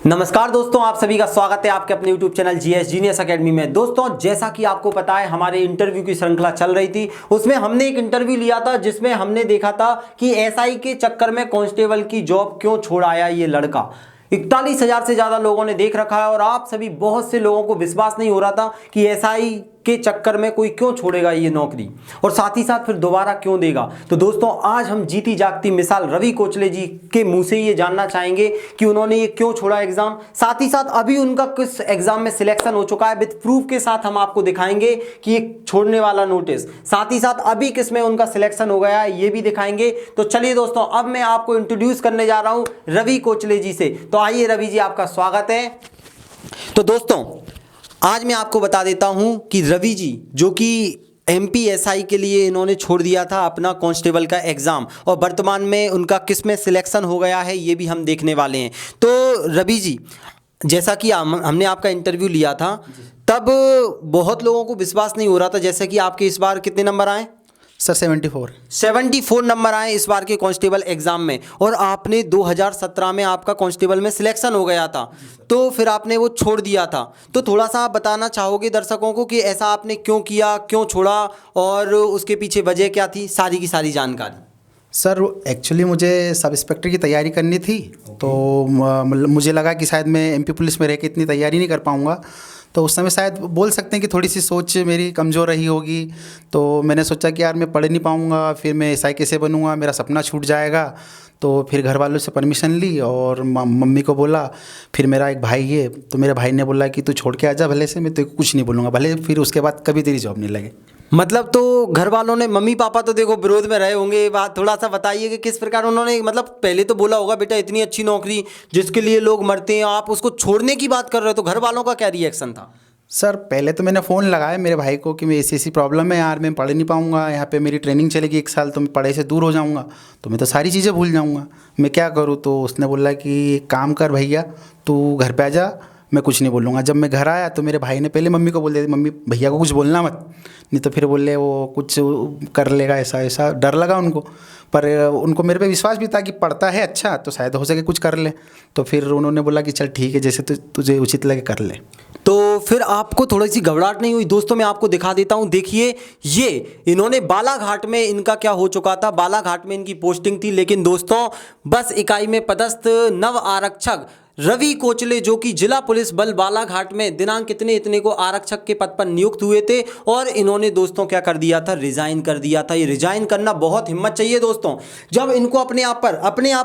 नमस्कार दोस्तों, आप सभी का स्वागत है आपके अपने YouTube channel GS genius academy में। दोस्तों, जैसा कि आपको पता है हमारे इंटरव्यू की श्रृंखला चल रही थी, उसमें हमने एक इंटरव्यू लिया था जिसमें हमने देखा था कि एसआई के चक्कर में कांस्टेबल की जॉब क्यों छोड़ आया ये लड़का। 41,000 से ज्यादा लोगों ने देख रखा है और आप सभी बहुत से लोगों को विश्वास नहीं हो रहा था कि एसआई के चक्कर में कोई क्यों छोड़ेगा ये नौकरी और साथ ही साथ फिर दोबारा क्यों देगा। तो दोस्तों, आज हम जीती जागती मिसाल रवि कोचले जी के मुंह से ये जानना चाहेंगे कि उन्होंने ये क्यों छोड़ा एग्जाम, साथ ही साथ अभी उनका किस एग्जाम में सिलेक्शन हो चुका है। विद प्रूफ के साथ हम आपको दिखाएंगे कि ये छोड़ने वाला नोटिस, साथ ही साथ अभी किस में उनका सिलेक्शन हो गया है ये भी दिखाएंगे। तो चलिए दोस्तों, अब मैं आपको इंट्रोड्यूस करने जा रहा हूं रवि कोचले जी से। तो आइए रवि जी, आपका स्वागत है। तो दोस्तों, आज मैं आपको बता देता हूं कि रवि जी जो कि एमपीएसआई के लिए इन्होंने छोड़ दिया था अपना कांस्टेबल का एग्ज़ाम और वर्तमान में उनका किस में सिलेक्शन हो गया है ये भी हम देखने वाले हैं। तो रवि जी, जैसा कि हमने आपका इंटरव्यू लिया था तब बहुत लोगों को विश्वास नहीं हो रहा था, जैसे कि आपके इस बार कितने नंबर आए सर? 74 नंबर आए इस बार के कांस्टेबल एग्जाम में और आपने 2017 में आपका कांस्टेबल में सिलेक्शन हो गया था, तो फिर आपने वो छोड़ दिया था। तो थोड़ा सा आप बताना चाहोगे दर्शकों को कि ऐसा आपने क्यों किया, क्यों छोड़ा और उसके पीछे वजह क्या थी, सारी की सारी जानकारी। सर, एक्चुअली मुझे सब इंस्पेक्टर की तैयारी करनी थी। तो मुझे लगा कि शायद मैं एमपी पुलिस में रह के इतनी तैयारी नहीं कर पाऊँगा। तो उस समय शायद बोल सकते हैं कि थोड़ी सी सोच मेरी कमज़ोर रही होगी। तो मैंने सोचा कि यार मैं पढ़ नहीं पाऊँगा, फिर मैं एसआई कैसे बनूँगा, मेरा सपना छूट जाएगा। तो फिर घर वालों से परमिशन ली और मम्मी को बोला। फिर मेरा एक भाई है, तो मेरे भाई ने बोला कि तू छोड़ के आजा, भले से मैं तेरे को कुछ नहीं बोलूँगा, भले फिर उसके बाद कभी तेरी जॉब नहीं लगे। मतलब तो घर वालों ने, मम्मी पापा तो देखो विरोध में रहे होंगे, ये बात थोड़ा सा बताइए कि किस प्रकार उन्होंने, मतलब पहले तो बोला होगा बेटा इतनी अच्छी नौकरी जिसके लिए लोग मरते हैं, आप उसको छोड़ने की बात कर रहे हो, तो घर वालों का क्या रिएक्शन था? सर, पहले तो मैंने फ़ोन लगाया मेरे भाई को कि मैं ऐसी प्रॉब्लम है यार, मैं पढ़ नहीं पाऊँगा, यहाँ पे मेरी ट्रेनिंग चलेगी 1 साल, तो मैं पढ़ाई से दूर हो जाऊँगा, तो मैं तो सारी चीज़ें भूल जाऊँगा, मैं क्या करूँ। तो उसने बोला कि काम कर भैया, तू घर पे आ जा, मैं कुछ नहीं बोलूँगा। जब मैं घर आया तो मेरे भाई ने पहले मम्मी को बोल दिया, मम्मी भैया को कुछ बोलना मत, नहीं तो फिर बोले वो कुछ कर लेगा, ऐसा ऐसा डर लगा उनको। पर उनको मेरे पे विश्वास भी था कि पढ़ता है अच्छा, तो शायद हो सके कुछ कर ले। तो फिर उन्होंने बोला कि चल ठीक है, जैसे तुझे उचित लगे कर ले। तो फिर आपको थोड़ी सी घबराहट नहीं हुई? दोस्तों, मैं आपको दिखा देता हूं, देखिए ये इन्होंने बालाघाट में इनका क्या हो चुका था, बालाघाट में इनकी पोस्टिंग थी, लेकिन दोस्तों बस इकाई में पदस्थ नव आरक्षक रवि कोचले जो कि जिला पुलिस बल बालाघाट में दिनांक इतने इतने को आरक्षक के पद पर नियुक्त हुए थे और इन्होंने दोस्तों क्या कर दिया था, रिजाइन कर दिया था। ये रिजाइन करना बहुत हिम्मत चाहिए दोस्तों, जब इनको अपने आप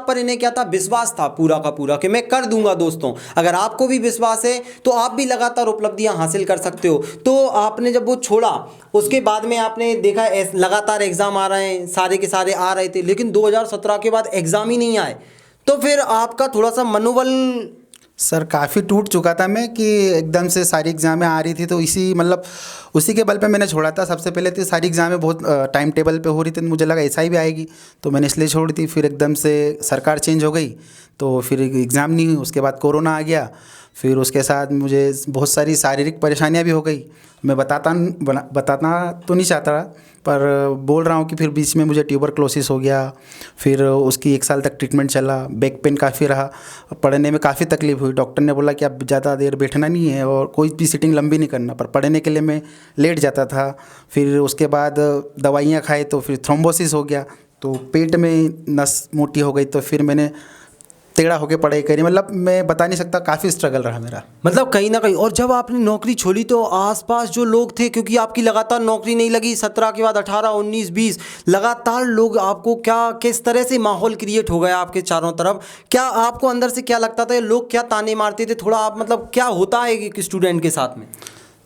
पर इन्हें क्या था, विश्वास था पूरा का पूरा कि मैं कर दूंगा। दोस्तों, अगर आपको भी विश्वास है तो आप भी लगातार उपलब्धियां हासिल कर सकते हो। तो आपने जब वो छोड़ा उसके बाद में आपने देखा लगातार एग्जाम आ रहे हैं, सारे के सारे आ रहे थे, लेकिन 2017 के बाद एग्जाम ही नहीं आए, तो फिर आपका थोड़ा सा मनोबल? सर, काफ़ी टूट चुका था मैं कि एकदम से सारी एग्ज़ामें आ रही थी, तो उसी के बल पे मैंने छोड़ा था। सबसे पहले तो सारी एग्ज़ामें बहुत टाइम टेबल पे हो रही थी, मुझे लगा एसआई भी आएगी, तो मैंने इसलिए छोड़ दी। फिर एकदम से सरकार चेंज हो गई, तो फिर एग्ज़ाम नहीं हुई। उसके बाद कोरोना आ गया, फिर उसके साथ मुझे बहुत सारी शारीरिक परेशानियां भी हो गई। मैं बताना तो नहीं चाहता रहा, पर बोल रहा हूँ कि फिर बीच में मुझे ट्यूबरक्लोसिस हो गया। फिर उसकी 1 साल तक ट्रीटमेंट चला, बैक पेन काफ़ी रहा, पढ़ने में काफ़ी तकलीफ हुई। डॉक्टर ने बोला कि अब ज़्यादा देर बैठना नहीं है और कोई भी सिटिंग लंबी नहीं करना, पर पढ़ने के लिए मैं लेट जाता था। फिर उसके बाद दवाइयाँ खाई तो फिर थ्रोम्बोसिस हो गया, तो पेट में नस मोटी हो गई, तो फिर मैंने टेढ़ा होकर पढ़ाई करी। मतलब मैं बता नहीं सकता, काफ़ी स्ट्रगल रहा मेरा, मतलब कहीं ना कहीं। और जब आपने नौकरी छोड़ी तो आसपास जो लोग थे, क्योंकि आपकी लगातार नौकरी नहीं लगी, 17 के बाद 18, 19, 20 लगातार लोग आपको, क्या किस तरह से माहौल क्रिएट हो गया आपके चारों तरफ? क्या आपको अंदर से क्या लगता था, लोग क्या ताने मारते थे? थोड़ा आप, मतलब क्या होता है एक स्टूडेंट के साथ में?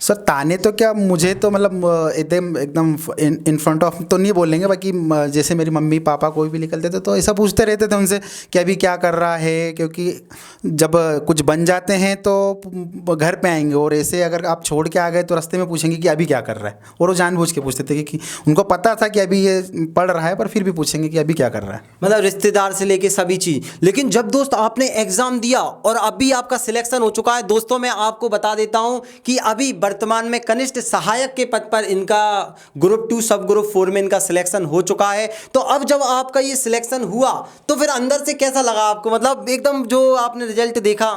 सर, ताने तो क्या, मुझे तो मतलब एकदम इन फ्रंट ऑफ तो नहीं बोलेंगे, बाकी जैसे मेरी मम्मी पापा कोई भी निकलते थे तो ऐसा पूछते रहते थे उनसे कि अभी क्या कर रहा है, क्योंकि जब कुछ बन जाते हैं तो घर पे आएंगे, और ऐसे अगर आप छोड़ के आ गए तो रास्ते में पूछेंगे कि अभी क्या कर रहा है। और वो जानबूझ के पूछते थे कि उनको पता था कि अभी ये पढ़ रहा है, पर फिर भी पूछेंगे कि अभी क्या कर रहा है। मतलब रिश्तेदार से लेके सभी चीज़। लेकिन जब दोस्त आपने एग्जाम दिया और अभी आपका सिलेक्शन हो चुका है, दोस्तों मैं आपको बता देता हूं कि अभी वर्तमान में कनिष्ठ सहायक के पद पर इनका ग्रुप 2 सब ग्रुप 4 में इनका सिलेक्शन हो चुका है। तो अब जब आपका ये सिलेक्शन हुआ तो फिर अंदर से कैसा लगा आपको, मतलब एकदम जो आपने रिजल्ट देखा?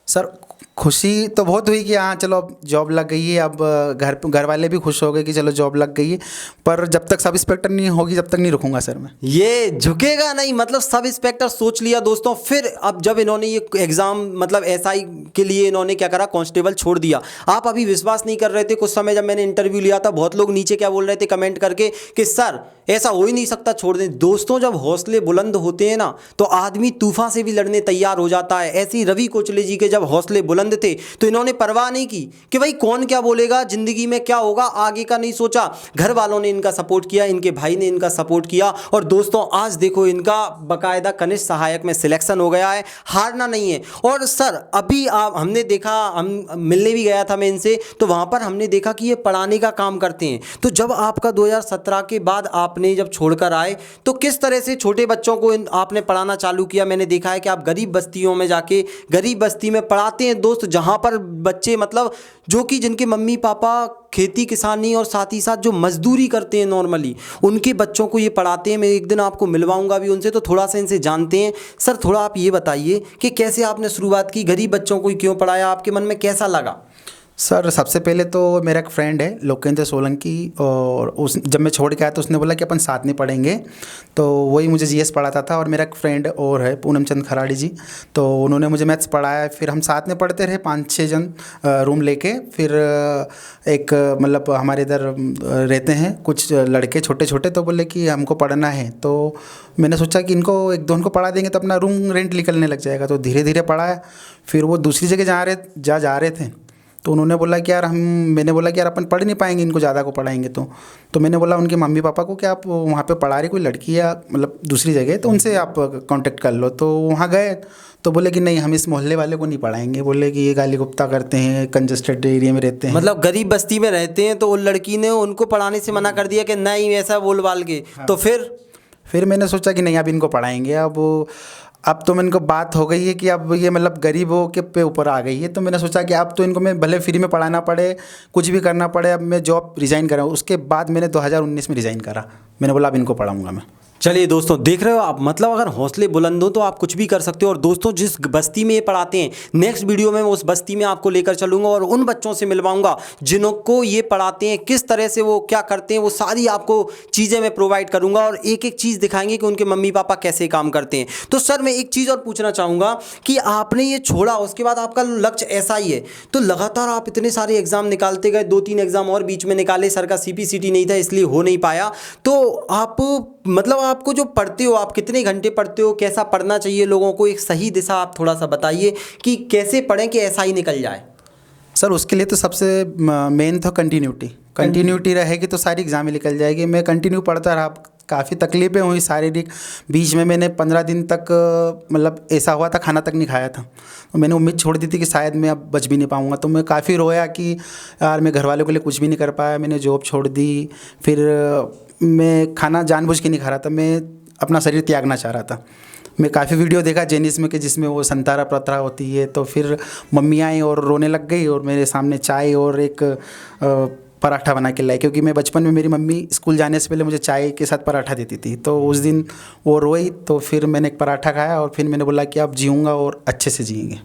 सर खुशी तो बहुत हुई कि हाँ चलो अब जॉब लग गई है, अब घर वाले भी खुश हो गए कि चलो जॉब लग गई है, पर जब तक सब इंस्पेक्टर नहीं होगी जब तक नहीं रुकूंगा सर मैं। ये झुकेगा नहीं, मतलब सब इंस्पेक्टर सोच लिया दोस्तों। फिर अब जब इन्होंने ये एग्जाम मतलब एसआई के लिए इन्होंने क्या करा, कांस्टेबल छोड़ दिया। आप अभी विश्वास नहीं कर रहे थे, कुछ समय जब मैंने इंटरव्यू लिया था बहुत लोग नीचे क्या बोल रहे थे कमेंट करके कि सर ऐसा हो ही नहीं सकता, छोड़ दें। दोस्तों जब हौसले बुलंद होते हैं ना तो आदमी तूफान से भी लड़ने तैयार हो जाता है। ऐसी रवि कोचले जी के जब हौसले बुलंद थे तो इन्होंने परवाह नहीं की कि भाई कौन क्या बोलेगा, जिंदगी में क्या होगा, आगे का नहीं सोचा। घर वालों ने इनका सपोर्ट किया, इनके भाई ने इनका सपोर्ट किया और दोस्तों आज देखो इनका बकायदा कनिष्ठ सहायक में सिलेक्शन हो गया है। हारना नहीं है। और सर अभी आप हमने देखा, हम मिलने भी गया था मैं इनसे, तो वहाँ पर हमने देखा कि ये पढ़ाने का काम करते हैं। तो जब आपका 2017 के बाद आपने जब छोड़कर आए तो किस तरह से छोटे बच्चों को आपने पढ़ाना चालू किया? मैंने देखा है कि आप गरीब बस्तियों में जाके गरीब बस्ती में पढ़ाते हैं दोस्त, जहाँ पर बच्चे मतलब जो कि जिनके मम्मी पापा खेती किसानी और साथ ही साथ जो मजदूरी करते हैं नॉर्मली, उनके बच्चों को ये पढ़ाते हैं। मैं एक दिन आपको मिलवाऊंगा भी उनसे, तो थोड़ा सा इनसे जानते हैं। सर थोड़ा आप ये बताइए कि कैसे आपने शुरुआत की, गरीब बच्चों को क्यों पढ़ाया, आपके मन में कैसा लगा? सर सबसे पहले तो मेरा एक फ्रेंड है लोकेंद्र सोलंकी, और उस जब मैं छोड़ के आया तो उसने बोला कि अपन साथ में पढ़ेंगे, तो वही मुझे जीएस पढ़ाता था। और मेरा एक फ्रेंड और है पूनम चंद खराड़ी जी, तो उन्होंने मुझे मैथ्स पढ़ाया। फिर हम साथ में पढ़ते रहे 5-6 जन रूम लेके। फिर एक मतलब हमारे इधर रहते हैं कुछ लड़के छोटे छोटे, तो बोले कि हमको पढ़ना है। तो मैंने सोचा कि इनको एक दो को पढ़ा देंगे तो अपना रूम रेंट निकलने लग जाएगा, तो धीरे धीरे पढ़ाया। फिर वो दूसरी जगह जा रहे थे, तो उन्होंने बोला कि यार मैंने बोला कि यार अपन पढ़ नहीं पाएंगे इनको ज़्यादा को पढ़ाएंगे। तो मैंने बोला उनके मम्मी पापा को कि आप वहाँ पे पढ़ा रही कोई लड़की या मतलब दूसरी जगह, तो उनसे आप कांटेक्ट कर लो। तो वहाँ गए तो बोले कि नहीं हम इस मोहल्ले वाले को नहीं पढ़ाएंगे, बोले कि ये गाली गुप्ता करते हैं, कंजस्टेड एरिया में रहते हैं, मतलब गरीब बस्ती में रहते हैं। तो उन लड़की ने उनको पढ़ाने से मना कर दिया कि नहीं ऐसा बोल बाल के। हाँ। तो फिर मैंने सोचा कि नहीं अब इनको पढ़ाएंगे। अब तो इनको बात हो गई है कि अब ये मतलब गरीबों के पे ऊपर आ गई है, तो मैंने सोचा कि अब तो इनको मैं भले फ्री में पढ़ाना पड़े, कुछ भी करना पड़े, अब मैं जॉब रिज़ाइन करा। उसके बाद मैंने 2019 में रिज़ाइन करा। मैंने बोला अब इनको पढ़ाऊँगा मैं। चलिए दोस्तों देख रहे हो आप, मतलब अगर हौसले बुलंद हो तो आप कुछ भी कर सकते हो। और दोस्तों जिस बस्ती में ये पढ़ाते हैं, नेक्स्ट वीडियो में मैं उस बस्ती में आपको लेकर चलूंगा और उन बच्चों से मिलवाऊंगा जिनको ये पढ़ाते हैं, किस तरह से वो क्या करते हैं, वो सारी आपको चीज़ें मैं प्रोवाइड करूंगा और एक एक चीज़ दिखाएंगे कि उनके मम्मी पापा कैसे काम करते हैं। तो सर मैं एक चीज़ और पूछना चाहूँगा कि आपने ये छोड़ा, उसके बाद आपका लक्ष्य ऐसा ही है, तो लगातार आप इतने सारे एग्जाम निकालते गए, 2-3 एग्जाम और बीच में निकाले, सर का CPCT नहीं था इसलिए हो नहीं पाया। तो आप मतलब आपको जो पढ़ते हो, आप कितने घंटे पढ़ते हो, कैसा पढ़ना चाहिए लोगों को, एक सही दिशा आप थोड़ा सा बताइए कि कैसे पढ़ें कि ऐसा ही निकल जाए। सर उसके लिए तो सबसे मेन तो कंटिन्यूटी रहेगी तो सारी एग्ज़ाम ही निकल जाएगी। मैं कंटिन्यू पढ़ता रहा, काफ़ी तकलीफ़ें हुई शारीरिक। बीच में मैंने 15 दिन तक मतलब ऐसा हुआ था खाना तक नहीं खाया था। तो मैंने उम्मीद छोड़ दी थी कि शायद मैं अब बच भी नहीं पाऊँगा। तो मैं काफ़ी रोया कि यार मैं घर वालों के लिए कुछ भी नहीं कर पाया, मैंने जॉब छोड़ दी। फिर मैं खाना जानबूझ के नहीं खा रहा था, मैं अपना शरीर त्यागना चाह रहा था। मैं काफ़ी वीडियो देखा जेनिस में कि जिसमें वो संतारा प्रथा होती है। तो फिर मम्मी आई और रोने लग गई और मेरे सामने चाय और एक पराठा बना के लाई, क्योंकि मैं बचपन में मेरी मम्मी स्कूल जाने से पहले मुझे चाय के साथ पराठा देती थी। तो उस दिन वो रोई, तो फिर मैंने एक पराठा खाया और फिर मैंने बोला कि अब जीऊँगा और अच्छे से जिएंगे।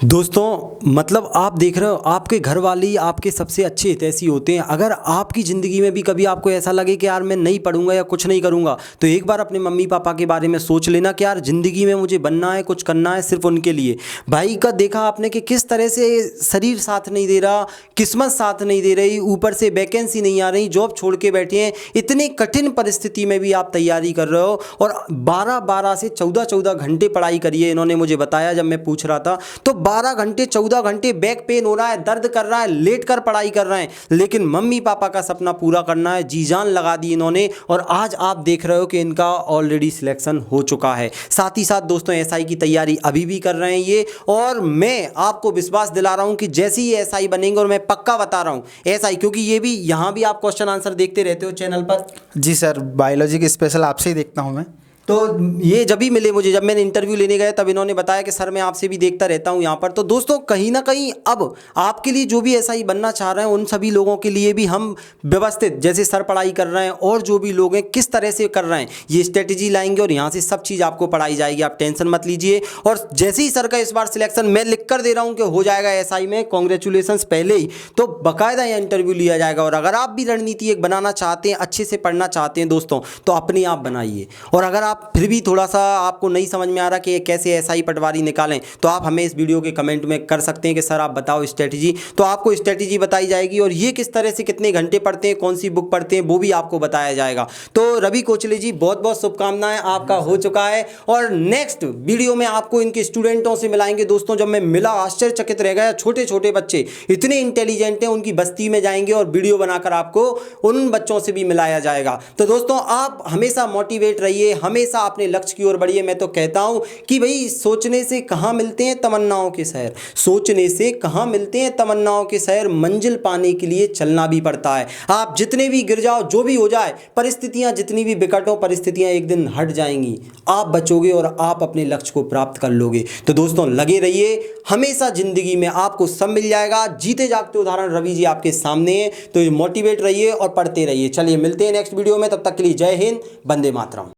दोस्तों मतलब आप देख रहे हो, आपके घर वाले ही आपके सबसे अच्छे हितैषी होते हैं। अगर आपकी ज़िंदगी में भी कभी आपको ऐसा लगे कि यार मैं नहीं पढ़ूंगा या कुछ नहीं करूंगा, तो एक बार अपने मम्मी पापा के बारे में सोच लेना कि यार ज़िंदगी में मुझे बनना है, कुछ करना है सिर्फ उनके लिए। भाई का देखा आपने कि किस तरह से शरीर साथ नहीं दे रहा, किस्मत साथ नहीं दे रही, ऊपर से वैकेंसी नहीं आ रही, जॉब छोड़ के बैठे हैं, इतनी कठिन परिस्थिति में भी आप तैयारी कर रहे हो और 12-12 से 14-14 घंटे पढ़ाई करी है। इन्होंने मुझे बताया जब मैं पूछ रहा था, तो 12 घंटे 14 घंटे बैक पेन हो रहा है, दर्द कर रहा है, लेट कर पढ़ाई कर रहे हैं, लेकिन मम्मी पापा का सपना पूरा करना है, जी जान लगा दी इन्होंने। और आज आप देख रहे हो कि इनका ऑलरेडी सिलेक्शन हो चुका है। साथ ही साथ दोस्तों एसआई की तैयारी अभी भी कर रहे हैं ये, और मैं आपको विश्वास दिला रहा हूं कि जैसे ही एसआई बनेंगे, और मैं पक्का बता रहा हूं एसआई, क्योंकि ये भी यहाँ भी आप क्वेश्चन आंसर देखते रहते हो चैनल पर। जी सर, बायोलॉजी के स्पेशल आपसे ही देखता हूँ मैं, तो ये जब भी मिले मुझे, जब मैंने इंटरव्यू लेने गया तब इन्होंने बताया कि सर मैं आपसे भी देखता रहता हूँ यहाँ पर। तो दोस्तों कहीं ना कहीं अब आपके लिए जो भी एसआई बनना चाह रहे हैं उन सभी लोगों के लिए भी हम व्यवस्थित, जैसे सर पढ़ाई कर रहे हैं और जो भी लोग हैं किस तरह से कर रहे हैं, ये स्ट्रेटेजी लाएंगे और यहाँ से सब चीज़ आपको पढ़ाई जाएगी, आप टेंशन मत लीजिए। और जैसे ही सर का इस बार सिलेक्शन मैं लिख कर दे रहा हूँ कि हो जाएगा एसआई में, कॉन्ग्रेचुलेसन्स पहले ही, तो बाकायदा यह इंटरव्यू लिया जाएगा। और अगर आप भी रणनीति एक बनाना चाहते हैं, अच्छे से पढ़ना चाहते हैं दोस्तों, तो अपने आप बनाइए। और अगर आप फिर भी थोड़ा सा आपको नहीं समझ में आ रहा कि कैसे एसआई पटवारी निकालें, तो आप हमें इस वीडियो के कमेंट में कर सकते हैं कि सर आप बताओ स्ट्रेटजी, तो आपको स्ट्रेटजी बताई जाएगी। और ये किस तरह से कितने घंटे पढ़ते हैं, कौन सी बुक पढ़ते हैं, वो भी आपको बताया जाएगा। तो रवि कोचले जी बहुत बहुत शुभकामनाएं, आपका हो चुका है। और नेक्स्ट वीडियो में आपको इनके स्टूडेंटों से मिलाएंगे दोस्तों। जब मैं मिला आश्चर्यचकित रह गया, छोटे छोटे बच्चे इतने इंटेलिजेंट हैं, उनकी बस्ती में जाएंगे और वीडियो बनाकर आपको उन बच्चों से भी मिलाया जाएगा। तो दोस्तों आप हमेशा मोटिवेट रहिए, हमेशा अपने लक्ष्य की ओर बढ़िए। मैं तो कहता हूं कि भाई सोचने से कहां मिलते हैं तमन्नाओं के शहर, सोचने से कहां मिलते हैं तमन्नाओं के शहर, मंजिल पाने के लिए चलना भी पड़ता है। आप जितने भी गिर जाओ, जो भी हो जाए, परिस्थितियां जितनी भी विकट हो, परिस्थितियां एक दिन हट जाएंगी, आप बचोगे और आप अपने लक्ष्य को प्राप्त कर लोगे। तो दोस्तों लगे रहिए, हमेशा जिंदगी में आपको सब मिल जाएगा। जीते जागते उदाहरण रवि जी आपके सामने है, तो मोटिवेट रहिए और पढ़ते रहिए। चलिए मिलते हैं नेक्स्ट वीडियो में, तब तक के लिए जय हिंद, वंदे मातरम।